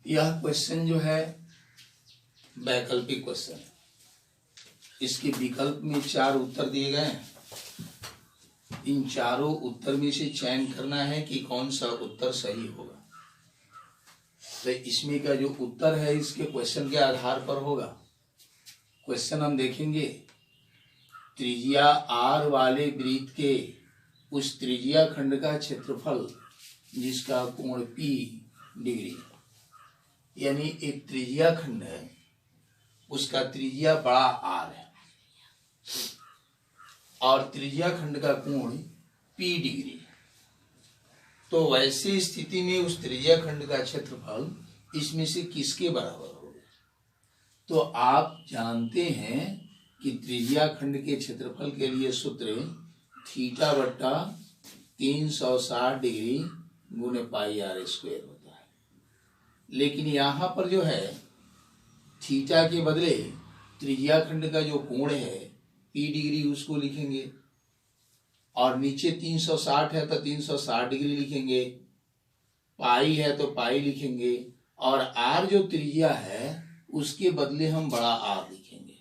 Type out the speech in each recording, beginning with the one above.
यह क्वेश्चन जो है वैकल्पिक क्वेश्चन है। इसके विकल्प में 4 उत्तर दिए गए हैं। इन चारों उत्तर में से चयन करना है कि कौन सा उत्तर सही होगा। तो इसमें का जो उत्तर है इसके क्वेश्चन के आधार पर होगा। क्वेश्चन हम देखेंगे, त्रिज्या आर वाले वृत्त के उस त्रिज्या खंड का क्षेत्रफल जिसका कोण P डिग्री, यानी एक त्रिज्या खंड है, उसका त्रिज्या बड़ा R है और त्रिज्या खंड का कोण P डिग्री। तो वैसी स्थिति में उस त्रिज्या खंड का क्षेत्रफल इसमें से किसके बराबर होगा? तो आप जानते हैं कि त्रिज्या खंड के क्षेत्रफल के लिए सूत्र थीटा बट्टा 360 डिग्री गुणे पाई आर स्क्वायर होता है। लेकिन यहाँ पर जो है थीटा के बदले त्रिज्या खंड का जो कोण है P डिग्री उसको लिखेंगे और नीचे 360 है तो 360 डिग्री लिखेंगे, पाई है तो पाई लिखेंगे और R जो त्रिज्या है उसके बदले हम बड़ा R लिखेंगे,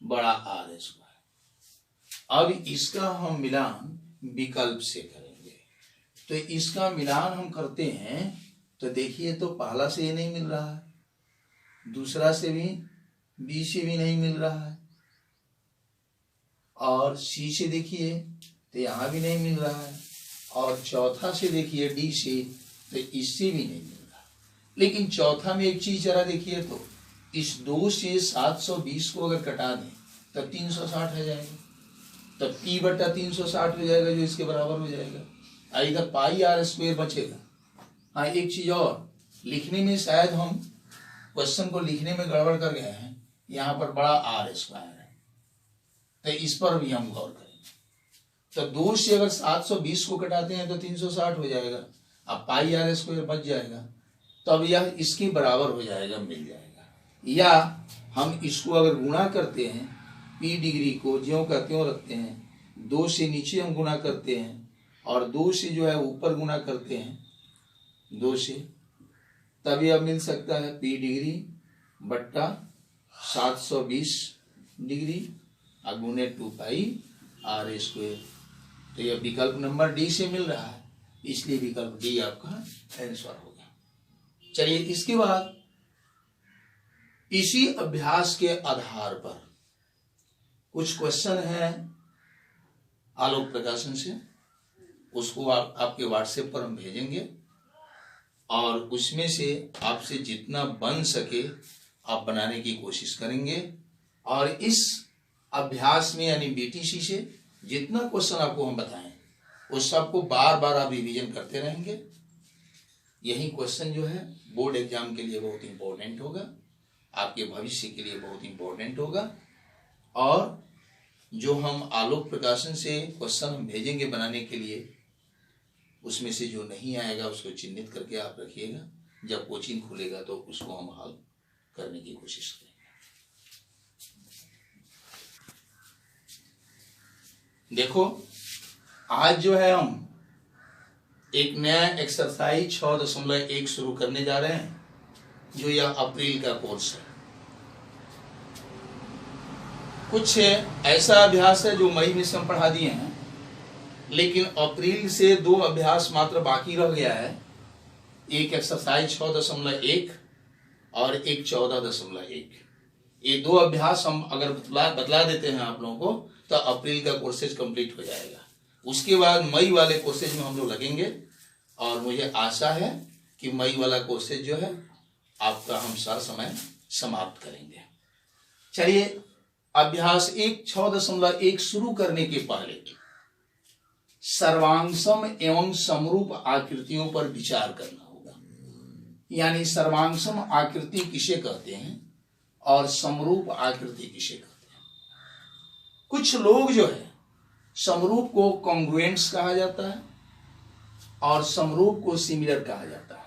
बड़ा R स्क्वायर। अब इसका हम मिलान विकल्प से करेंगे। तो इसका मिलान हम करते हैं तो देखिए, तो पहला से ये नहीं मिल रहा है, दूसरा से भी, B से भी नहीं मिल रहा है और C से देखिए तो यहाँ भी नहीं मिल रहा है और चौथा से देखिए D से, तो इससे भी नहीं मिल रहा। लेकिन चौथा में एक चीज जरा देखिए, तो इस 2 से 720 को अगर कटा दें तब 360 हो जाएगा, तब P बटा 360 हो जाएगा जो इसके बराबर हो जाएगा। इधर पाई आर स्क्वायर बचेगा। हाँ, एक चीज और, लिखने में शायद हम क्वेश्चन को लिखने में गड़बड़ कर गए हैं। यहाँ पर बड़ा आर स्क्वायर है तो इस पर भी हम गौर करेंगे। तो 2 से अगर 720 को कटाते हैं तो 360 हो जाएगा, अब पाई आर स्क्वायर बच जाएगा, तो अब यह इसके बराबर हो जाएगा, मिल जाएगा। या हम इसको अगर गुणा करते हैं, P डिग्री को ज्यों का त्यों रखते हैं, 2 से नीचे हम गुणा करते हैं और 2 से जो है ऊपर गुणा करते हैं 2 से, तब यह मिल सकता है P डिग्री बट्टा 720 डिग्री गुणे 2 पाई आर स्क्वायर। तो यह विकल्प नंबर D से मिल रहा है, इसलिए विकल्प D आपका आंसर होगा। चलिए, इसके बाद इसी अभ्यास के आधार पर कुछ क्वेश्चन है आलोक प्रकाशन से, उसको आपके व्हाट्सएप पर हम भेजेंगे और उसमें से आपसे जितना बन सके आप बनाने की कोशिश करेंगे और इस अभ्यास में यानी BTC से जितना क्वेश्चन आपको हम बताएं उस सबको बार बार आप रिवीजन करते रहेंगे। यही क्वेश्चन जो है बोर्ड एग्जाम के लिए बहुत इंपॉर्टेंट होगा, आपके भविष्य के लिए बहुत इंपॉर्टेंट होगा। और जो हम आलोक प्रकाशन से क्वेश्चन हम भेजेंगे बनाने के लिए, उसमें से जो नहीं आएगा उसको चिन्हित करके आप रखिएगा, जब कोचिंग खुलेगा तो उसको हम हल करने की कोशिश करेंगे। देखो, आज जो है हम एक नया एक्सरसाइज 6.1 शुरू करने जा रहे हैं, जो यह अप्रैल का कोर्स है। कुछ ऐसा अभ्यास है जो मई में से हम पढ़ा दिए हैं, लेकिन अप्रैल से 2 अभ्यास मात्र बाकी रह गया है। एक एक्सरसाइज 6.1 और एक 14.1। ये 2 अभ्यास हम अगर बतला देते हैं आप लोगों को तो अप्रैल का कोर्सेज कंप्लीट हो जाएगा। उसके बाद मई वाले कोर्सेज में हम लोग लगेंगे और मुझे आशा है कि मई वाला कोर्सेज जो है आपका हम समय समाप्त करेंगे। चलिए, अभ्यास 6.1 शुरू करने के पहले सर्वांगसम एवं समरूप आकृतियों पर विचार करना होगा। यानी सर्वांगसम आकृति किसे कहते हैं और समरूप आकृति किसे कहते हैं। कुछ लोग जो है समरूप को कॉन्ग्रुएंट्स कहा जाता है और समरूप को सिमिलर कहा जाता है।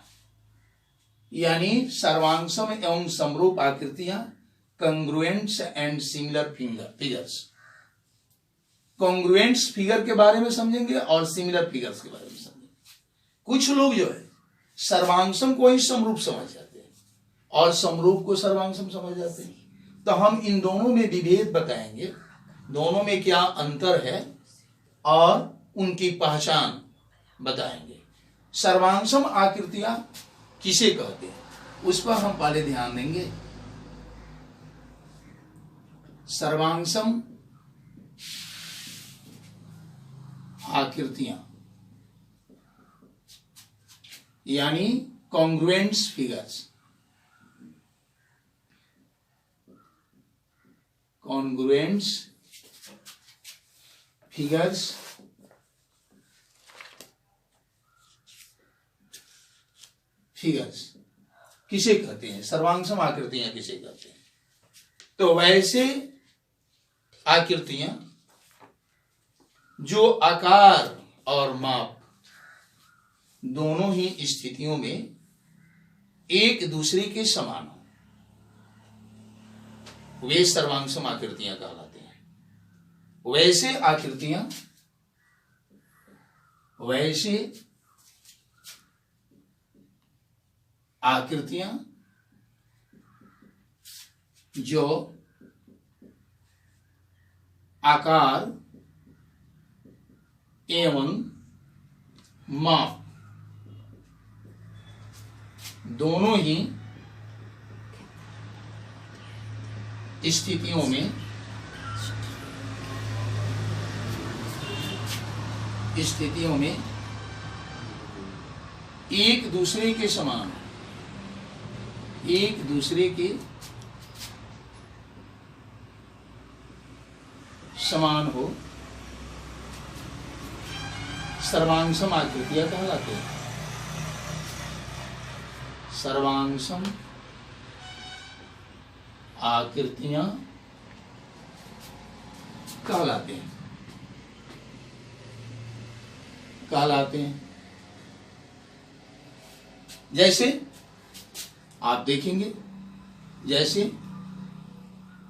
यानी सर्वांगसम एवं समरूप आकृतियां congruents and similar figures. Congruents figure के बारे में समझेंगे और सिमिलर फिगर्स के बारे में समझेंगे। कुछ लोग जो है सर्वांगसम को ही समरूप समझ जाते हैं और समरूप को सर्वांग सम समझ जाते हैं। तो हम इन दोनों में विभेद बताएंगे, दोनों में क्या अंतर है और उनकी पहचान बताएंगे। सर्वांगसम आकृतियां किसे कहते हैं उस पर हम पहले ध्यान देंगे। सर्वांगसम आकृतियां यानी कॉन्ग्रुएंट्स फिगर्स, कॉन्ग्रुएंट्स फिगर्स किसे कहते हैं, सर्वांगसम आकृतियां किसे कहते हैं। तो वैसे आकृतियां जो आकार और माप दोनों ही स्थितियों में एक दूसरे के समान हो, वे सर्वांगसम आकृतियां कहलाते हैं। वैसे आकृतियां जो आकार एवं माप दोनों ही स्थितियों में एक दूसरे के समान, एक दूसरे के समान हो, सर्वांगसम आकृतियां कहलाते हैं। सर्वांगसम आकृतियां कहलाते हैं। जैसे आप देखेंगे, जैसे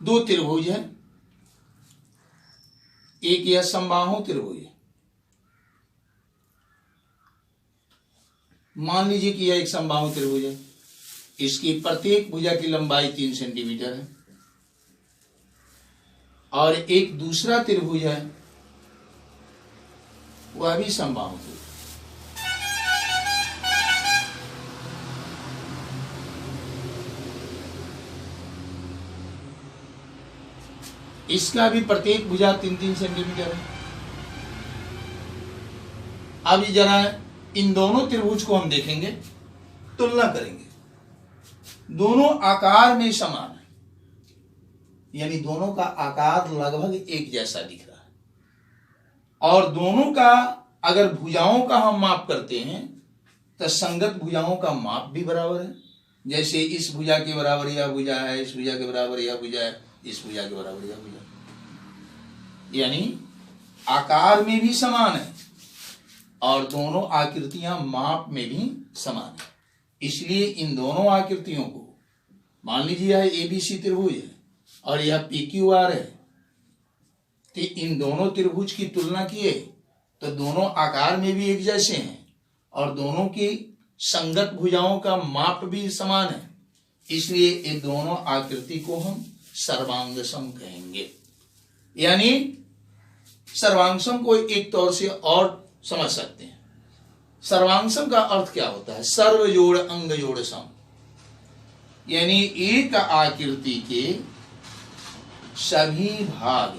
दो त्रिभुज है, एक यह समबाहु त्रिभुज है। मान लीजिए कि यह एक समबाहु त्रिभुज है, इसकी प्रत्येक भुजा की लंबाई 3 सेंटीमीटर है, और एक दूसरा त्रिभुज है वह भी समबाहु त्रिभुज, इसका भी प्रत्येक भुजा 3-3 सेंटीमीटर है। अब जरा इन दोनों त्रिभुज को हम देखेंगे, तुलना करेंगे, दोनों आकार में समान है, यानी दोनों का आकार लगभग एक जैसा दिख रहा है, और दोनों का अगर भुजाओं का हम माप करते हैं तो संगत भुजाओं का माप भी बराबर है। जैसे इस भुजा के बराबर यह भुजा है, इस भुजा के बराबर यह भुजा है, इस भुजा के बराबर यह भुजा, यानी आकार में भी समान है और दोनों आकृतियां माप में भी समान है। इसलिए इन दोनों आकृतियों को, मान लीजिए यह एबीसी त्रिभुज है और यह पीक्यूआर है, तो इन दोनों त्रिभुज की तुलना किए तो दोनों आकार में भी एक जैसे हैं और दोनों की संगत भुजाओं का माप भी समान है। इसलिए ये दोनों आकृति को हम सर्वांगसम कहेंगे। यानी सर्वांगसम को एक तौर से और समझ सकते हैं। सर्वांगसम का अर्थ क्या होता है? सर्व जोड़ अंग जोड़ सम, यानी एक आकृति के सभी भाग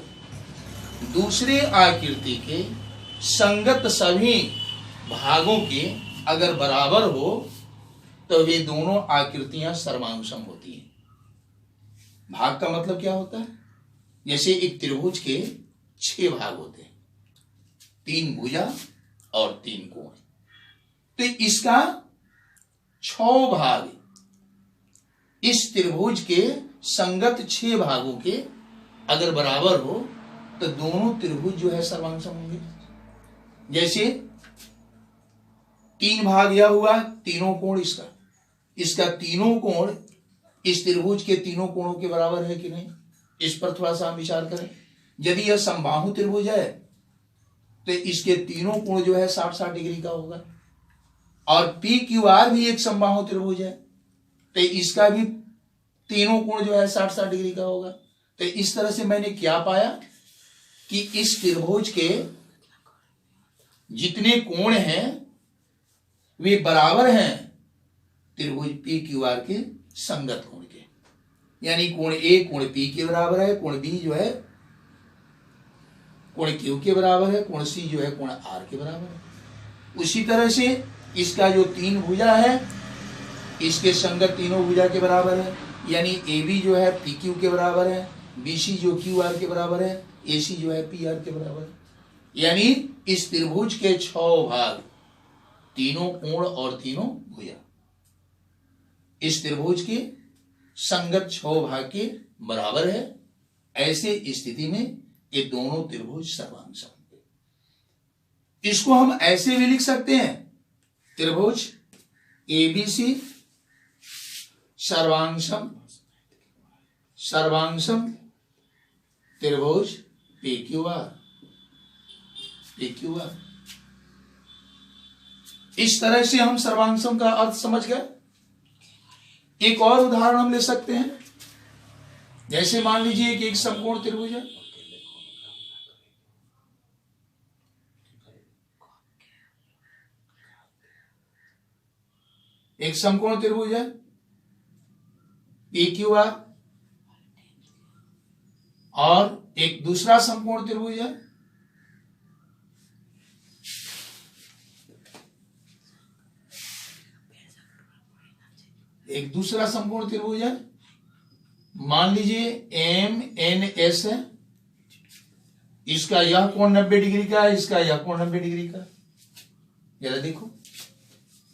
दूसरे आकृति के संगत सभी भागों के अगर बराबर हो तो वे दोनों आकृतियां सर्वांगसम होती हैं। भाग का मतलब क्या होता है? जैसे एक त्रिभुज के 6 भाग होते हैं, 3 भुजा और 3 कोण, तो इसका 6 भाग इस त्रिभुज के संगत 6 भागों के अगर बराबर हो तो दोनों त्रिभुज जो है सर्वांगसम होंगे। जैसे 3 भाग यह हुआ, तीनों कोण इसका तीनों कोण इस त्रिभुज के तीनों कोणों के बराबर है कि नहीं, इस पर थोड़ा सा हम विचार करें। यदि यह समबाहु त्रिभुज है तो इसके तीनों कोण जो है 60-60 डिग्री का होगा, और पी क्यू आर भी एक समबाहु त्रिभुज है तो इसका भी तीनों कोण जो है 60-60 डिग्री का होगा। तो इस तरह से मैंने क्या पाया कि इस त्रिभुज के जितने कोण हैं वे बराबर हैं त्रिभुज पी क्यू आर के संगत कोण के, यानी कोण ए कोण पी के बराबर है, कोण बी जो है कोण क्यू के बराबर है, कोण सी जो है कोण आर के बराबर है। उसी तरह से इसका जो तीन भुजा है इसके संगत तीनों भुजा के बराबर है, यानी ए बी जो है पी क्यू के बराबर है, बी सी जो क्यू आर के बराबर है, ए सी जो है पी आर के बराबर है। यानी इस त्रिभुज के 6 भाग तीनों कोण और तीनों भुजा इस त्रिभुज के संगत 6 भाग के बराबर है। ऐसे स्थिति में ये दोनों त्रिभुज सर्वांग समकोण। इसको हम ऐसे भी लिख सकते हैं, त्रिभुज एबीसी सर्वांगसम त्रिभुज PQR। इस तरह से हम सर्वांगसम का अर्थ समझ गए। एक और उदाहरण हम ले सकते हैं, जैसे मान लीजिए कि एक समकोण त्रिभुज है, एक समकोण त्रिभुज है PQR और एक दूसरा समकोण त्रिभुज है मान लीजिए MNS है। इसका यह कोण 90 डिग्री का है, इसका यह कोण 90 डिग्री का। जरा देखो,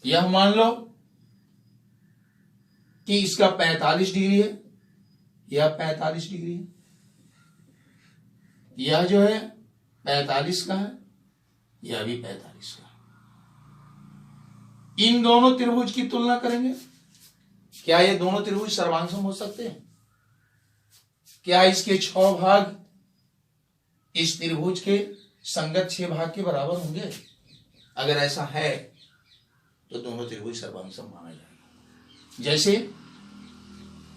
यह मान लो कि इसका 45 डिग्री है, यह 45 डिग्री है, यह जो है 45 का है, यह भी 45 का है। इन दोनों त्रिभुज की तुलना करेंगे, क्या ये दोनों त्रिभुज सर्वांगसम हो सकते हैं? क्या इसके 6 भाग इस त्रिभुज के संगत 6 भाग के बराबर होंगे? अगर ऐसा है तो दोनों त्रिभुज सर्वांगसम माना जाएगा। जैसे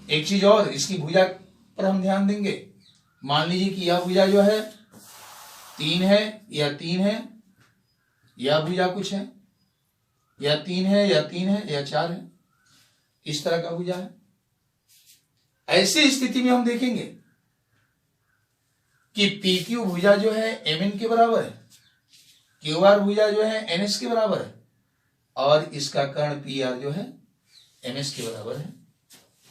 एक चीज और, इसकी भुजा पर हम ध्यान देंगे। मान लीजिए कि यह भुजा जो है 3 है या 3 है, यह भुजा कुछ है, या 3 है या 3 है या 4 है, इस तरह का भुजा है। ऐसी स्थिति में हम देखेंगे कि PQ भुजा जो है MN के बराबर है, QR भुजा जो है NS के बराबर है और इसका कर्ण PR जो है MS के बराबर है।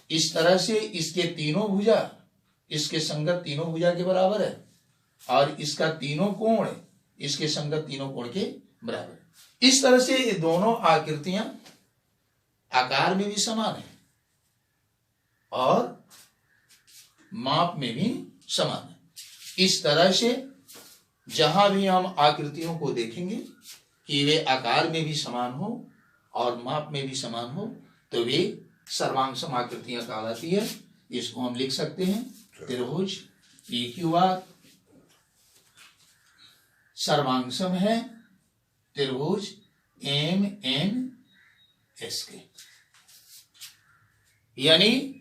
इस तरह से इसके तीनों भुजा इसके संगत तीनों भुजा के बराबर है और इसका तीनों कोण इसके संगत तीनों कोण के बराबर है। इस तरह से ये दोनों आकृतियां आकार में भी समान है और माप में भी समान है। इस तरह से जहां भी हम आकृतियों को देखेंगे कि वे आकार में भी समान हो और माप में भी समान हो तो वे सर्वांगसम आकृतियां कहलाती है। इसको हम लिख सकते हैं त्रिभुज PQR सर्वांगसम है त्रिभुज MNS के। यानी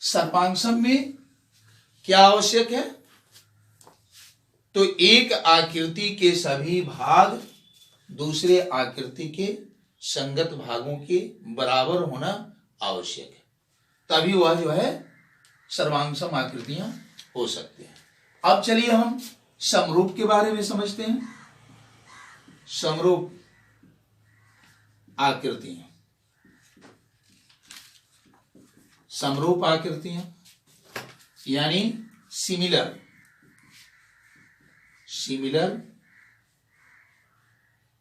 सर्वांगसम में क्या आवश्यक है? तो एक आकृति के सभी भाग दूसरे आकृति के संगत भागों के बराबर होना आवश्यक है, तभी वह जो है सर्वांगसम आकृतियां हो सकती हैं। अब चलिए हम समरूप के बारे में समझते हैं। समरूप आकृतियां, समरूप आकृतियां यानी सिमिलर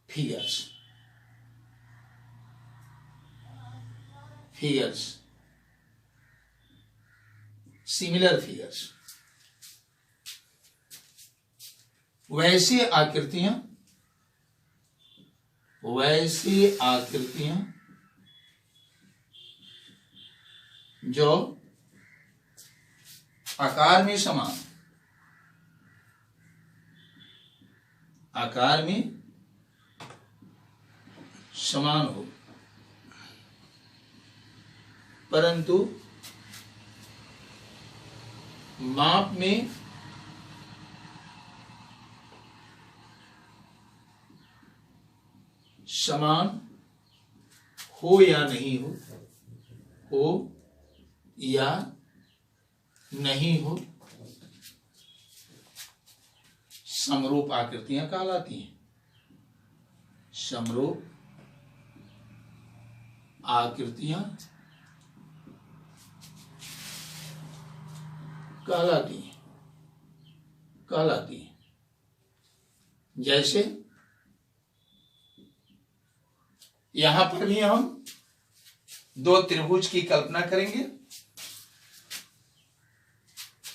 फिगर्स सिमिलर फिगर्स वैसी आकृतियां जो आकार में समान हो परंतु माप में समान हो या नहीं हो या नहीं हो, समरूप आकृतियां कहलाती हैं। समरूप आकृतियां कहलाती हैं। जैसे यहां पर भी हम दो त्रिभुज की कल्पना करेंगे।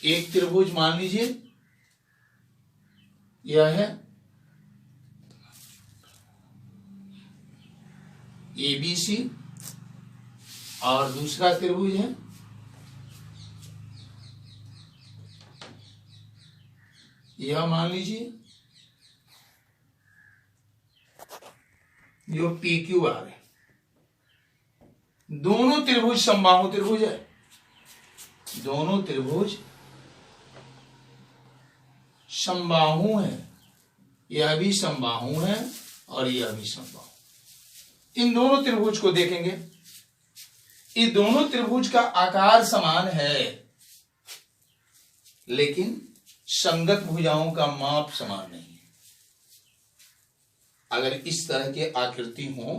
एक त्रिभुज मान लीजिए यह है ABC और दूसरा त्रिभुज है यह, मान लीजिए जो PQR है। दोनों त्रिभुज समबाहु त्रिभुज है। दोनों त्रिभुज समबाहु है। यह भी समबाहु है और यह भी समबाहु। इन दोनों त्रिभुज को देखेंगे, ये दोनों त्रिभुज का आकार समान है, लेकिन संगत भुजाओं का माप समान नहीं है। अगर इस तरह के आकृति हो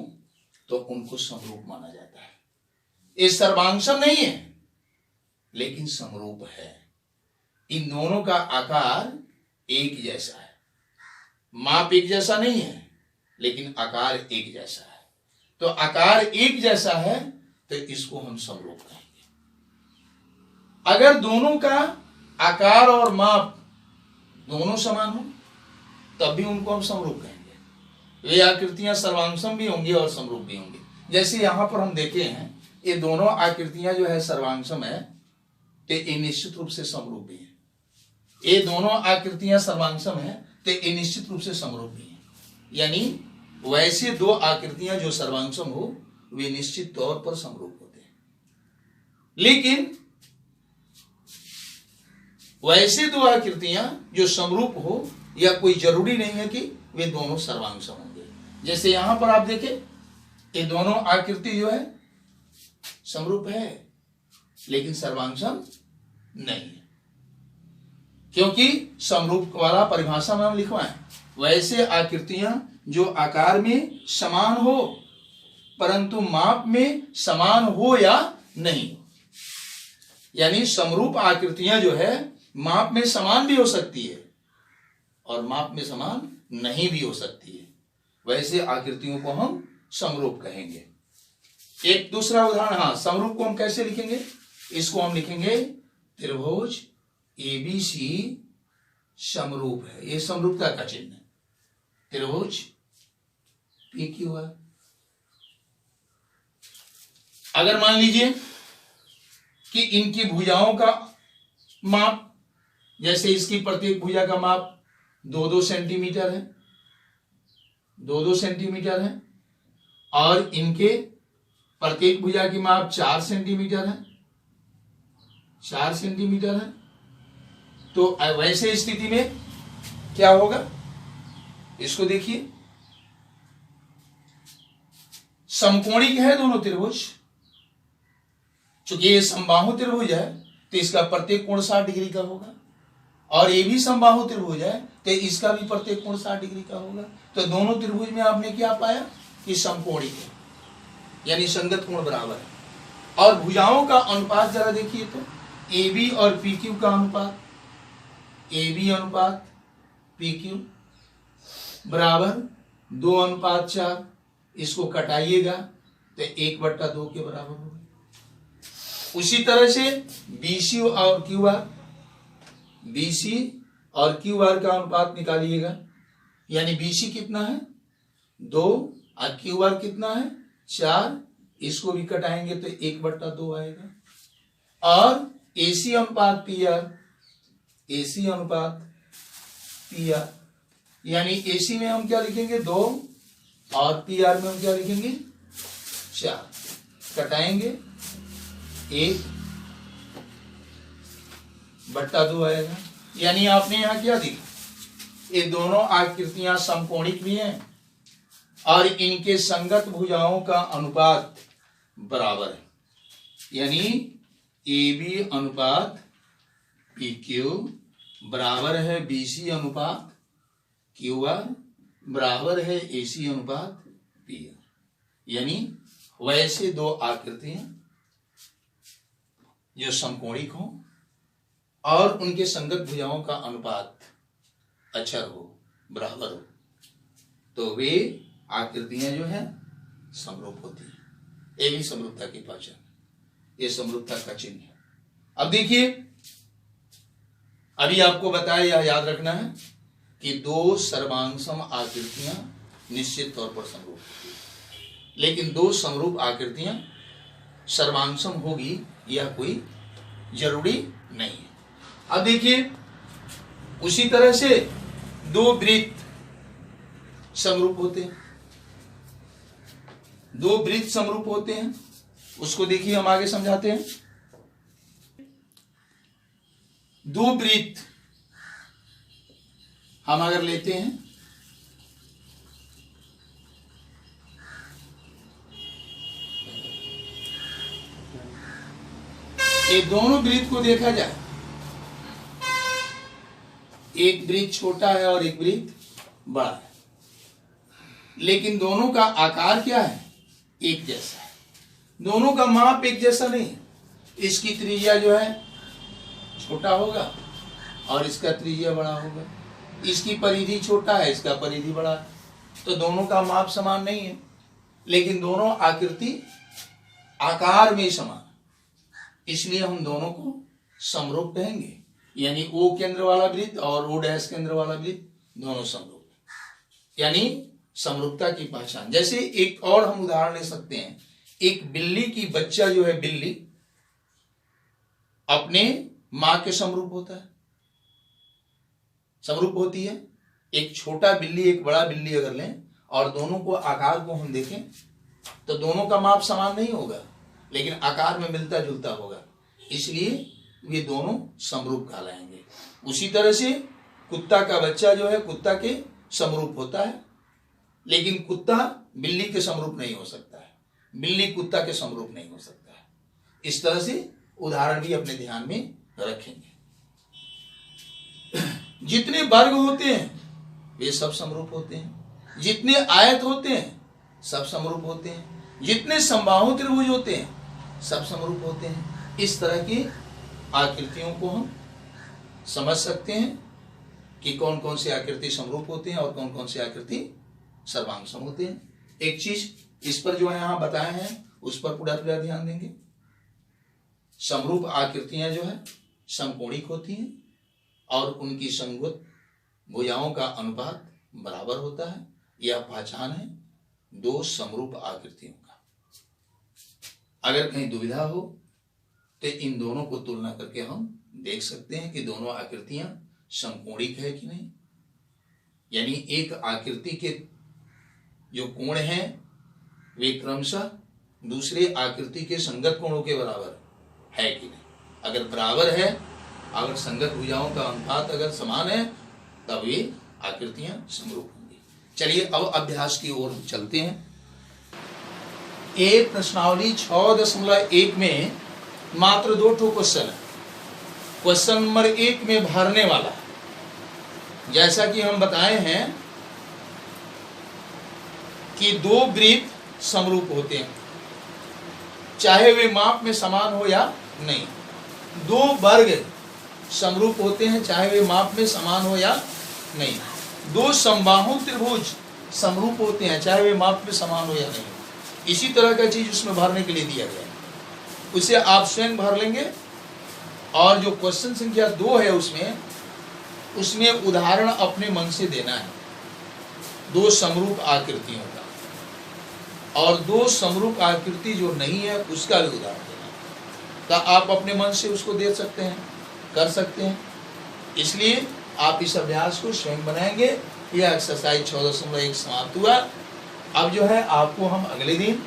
तो उनको समरूप माना जाता है। ये सर्वांगसम नहीं है, लेकिन समरूप है। इन दोनों का आकार एक जैसा है। माप एक जैसा नहीं है, लेकिन आकार एक जैसा है। तो आकार एक जैसा है तो इसको हम समरूप कहेंगे। अगर दोनों का आकार और माप दोनों समान हो तब भी उनको हम समरूप कहेंगे। वे आकृतियां सर्वांगसम भी होंगी और समरूप भी होंगी। जैसे यहां पर हम देखे हैं, ये दोनों आकृतियां जो है सर्वांगसम है तो ये निश्चित रूप से समरूप भी है। ये दोनों आकृतियां सर्वांगसम है तो ये निश्चित रूप से समरूप भी है। यानी वैसे दो आकृतियां जो सर्वांगसम हो वे निश्चित तौर पर समरूप होते हैं, लेकिन वैसे दो आकृतियां जो समरूप हो या कोई जरूरी नहीं है कि वे दोनों सर्वांगसम होंगे। जैसे यहां पर आप देखें, ये दोनों आकृति जो है समरूप है, लेकिन सर्वांगसम नहीं है। क्योंकि समरूप वाला परिभाषा में हम लिखवाएं, वैसे आकृतियां जो आकार में समान हो परंतु माप में समान हो या नहीं हो। यानी समरूप आकृतियां जो है माप में समान भी हो सकती है और माप में समान नहीं भी हो सकती है। वैसे आकृतियों को हम समरूप कहेंगे। एक दूसरा उदाहरण, हाँ, समरूप को हम कैसे लिखेंगे? इसको हम लिखेंगे त्रिभुज ABC समरूप है। ये समरूपता का चिन्ह है। त्रिभुज PQR। अगर मान लीजिए कि इनकी भुजाओं का माप, जैसे इसकी प्रत्येक भुजा का माप 2-2 सेंटीमीटर है, 2-2 सेंटीमीटर है, और इनके प्रत्येक भुजा की माप 4 सेंटीमीटर है, 4 सेंटीमीटर है, तो वैसे स्थिति में क्या होगा? इसको देखिए, समकोणिक है दोनों त्रिभुज। चूंकि ये समबाहु त्रिभुज है तो इसका प्रत्येक कोण 60 डिग्री का होगा, और ये भी समबाहु त्रिभुज है तो इसका भी प्रत्येक कोण 60 डिग्री का होगा। तो दोनों त्रिभुज में आपने क्या पाया कि समकोणिक है, यानी संगत कोण बराबर है। और भुजाओं का अनुपात जरा देखिए तो AB और PQ का अनुपात, AB अनुपात PQ बराबर 2:4। इसको कटाइएगा तो 1/2 के बराबर होगा। उसी तरह से BC और QR, BC और QR का अनुपात निकालिएगा। यानी BC कितना है 2 और QR कितना है 4। इसको भी कटाएंगे तो 1/2 आएगा। और AC अनुपात PR, AC अनुपात PR, यानी AC में हम क्या लिखेंगे 2 और PR में हम क्या लिखेंगे 4। कटाएंगे 1/2 आएगा। यानी आपने यहां क्या देखा, ये दोनों आकृतियां समकोणिक भी हैं और इनके संगत भुजाओं का अनुपात बराबर है। यानी AB अनुपात PQ बराबर है BC अनुपात QR बराबर है AC अनुपात PR। यानी वैसे दो आकृतियां जो समकोणिक हों और उनके संगत भुजाओं का अनुपात अचर हो, बराबर हो, तो वे आकृतियां जो है समरूप होती हैं। ये भी समरूपता की पहचान, ये समरूपता का चिन्ह है। अब देखिए, अभी आपको बताया, यह याद रखना है कि दो सर्वांगसम आकृतियां निश्चित तौर पर समरूप होती हैं, लेकिन दो समरूप आकृतियां सर्वांगसम होगी यह कोई जरूरी नहीं है। अब देखिए, उसी तरह से दो वृत्त समरूप होते हैं, दो वृत्त समरूप होते हैं। उसको देखिए, हम आगे समझाते हैं। दो वृत्त हम अगर लेते हैं, ये दोनों वृत्त को देखा जाए, एक वृत्त छोटा है और एक वृत्त बड़ा है, लेकिन दोनों का आकार क्या है, एक जैसा है। दोनों का माप एक जैसा नहीं है। इसकी त्रिज्या जो है छोटा होगा और इसका त्रिज्या बड़ा होगा। इसकी परिधि छोटा है, इसका परिधि बड़ा है, तो दोनों का माप समान नहीं है, लेकिन दोनों आकृति आकार में समान, इसलिए हम दोनों को समरूप कहेंगे। यानी O केंद्र वाला वृत्त और O डैश केंद्र वाला वृत्त दोनों समरूप, यानी समरूपता की पहचान। जैसे एक और हम उदाहरण ले सकते हैं, एक बिल्ली की बच्चा जो है, बिल्ली अपने मां के समरूप होता है, समरूप होती है। एक छोटा बिल्ली एक बड़ा बिल्ली अगर लें और दोनों को आकार को हम देखें तो दोनों का माप समान नहीं होगा, लेकिन आकार में मिलता जुलता होगा, इसलिए वे दोनों समरूप कहलाएंगे। उसी तरह से कुत्ता का बच्चा जो है कुत्ता के समरूप होता है, लेकिन कुत्ता बिल्ली के समरूप नहीं हो सकता है, बिल्ली कुत्ता के समरूप नहीं हो सकता है। इस तरह से उदाहरण भी अपने ध्यान में रखेंगे। जितने वर्ग होते हैं वे सब समरूप होते हैं, जितने आयत होते हैं सब समरूप होते हैं, जितने समबाहु त्रिभुज होते हैं सब समरूप होते हैं। इस तरह की आकृतियों को हम समझ सकते हैं कि कौन कौन सी आकृति समरूप होते हैं और कौन कौन सी आकृति सर्वांगसम होते हैं। एक चीज इस पर जो है यहाँ बताए हैं उस पर पूरा ध्यान देंगे। समरूप आकृतियां जो है समकोणिक होती हैं और उनकी संगत भुजाओं का अनुपात बराबर होता है। यह पहचान है दो समरूप आकृतियों का। अगर कहीं दुविधा हो तो इन दोनों को तुलना करके हम देख सकते हैं कि दोनों आकृतियां समकोणिक है कि नहीं। यानी एक आकृति के जो कोण हैं वे क्रमशः दूसरे आकृति के संगत कोणों के बराबर है कि नहीं। अगर बराबर है, अगर संगत भुजाओं का अनुपात अगर समान है, तब ये आकृतियां समरूप होंगी। चलिए अब अभ्यास की ओर चलते हैं। एक प्रश्नावली 6.1 में मात्र 2 क्वेश्चन है। क्वेश्चन नंबर 1 में भरने वाला, जैसा कि हम बताए हैं कि दो वृत्त समरूप होते हैं, चाहे वे माप में समान हो या नहीं। दो वर्ग समरूप होते हैं, चाहे वे माप में समान हो या नहीं। दो समबाहु त्रिभुज समरूप होते हैं, चाहे वे माप में समान हो या नहीं। इसी तरह का चीज उसमें भरने के लिए दिया गया है, उसे आप स्वयं भर लेंगे। और जो क्वेश्चन संख्या 2 है उसमें उदाहरण अपने मन से देना है दो समरूप आकृतियों का, और दो समरूप आकृति जो नहीं है उसका भी उदाहरण देना है। तो आप अपने मन से उसको दे सकते हैं, कर सकते हैं। इसलिए आप इस अभ्यास को स्वयं बनाएंगे। यह एक्सरसाइज 14.1 समाप्त हुआ। अब जो है आपको हम अगले दिन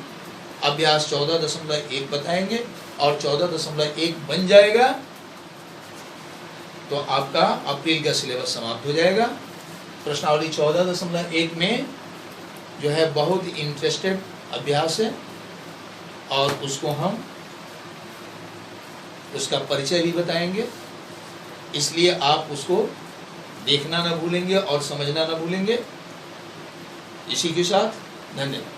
अभ्यास 14.1 बताएंगे। और 14.1 बन जाएगा तो आपका अप्रैल का सिलेबस समाप्त हो जाएगा। प्रश्नावली 14.1 में जो है बहुत इंटरेस्टेड अभ्यास है और उसको हम उसका परिचय भी बताएंगे, इसलिए आप उसको देखना न भूलेंगे और समझना न भूलेंगे। इसी के साथ धन्यवाद।